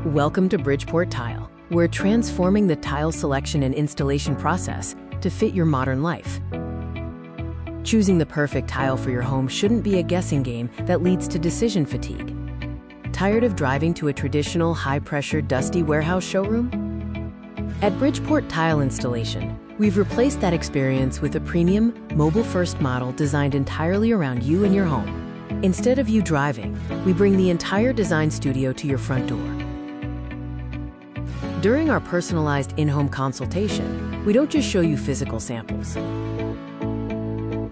Welcome to Bridgeport Tile. We're transforming the tile selection and installation process to fit your modern life. Choosing the perfect tile for your home shouldn't be a guessing game that leads to decision fatigue. Tired of driving to a traditional, high-pressure, dusty warehouse showroom? At Bridgeport Tile Installation, we've replaced that experience with a premium, mobile-first model designed entirely around you and your home. Instead of you driving, we bring the entire design studio to your front door. During our personalized in-home consultation, we don't just show you physical samples.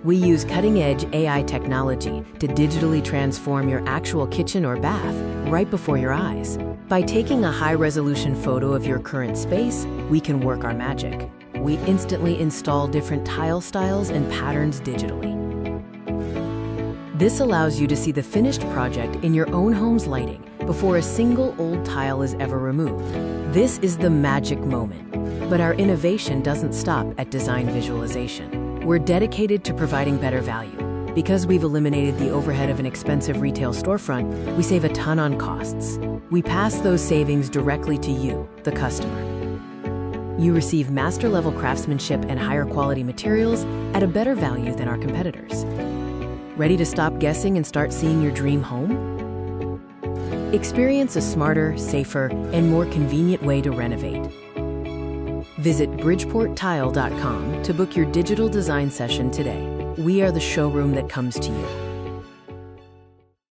We use cutting-edge AI technology to digitally transform your actual kitchen or bath right before your eyes. By taking a high-resolution photo of your current space, we can work our magic. We instantly install different tile styles and patterns digitally. This allows you to see the finished project in your own home's lighting before a single old tile is ever removed. This is the magic moment. But our innovation doesn't stop at design visualization. We're dedicated to providing better value. Because we've eliminated the overhead of an expensive retail storefront, we save a ton on costs. We pass those savings directly to you, the customer. You receive master-level craftsmanship and higher quality materials at a better value than our competitors. Ready to stop guessing and start seeing your dream home? Experience a smarter, safer, and more convenient way to renovate. Visit bridgeporttile.com to book your digital design session today. We are the showroom that comes to you.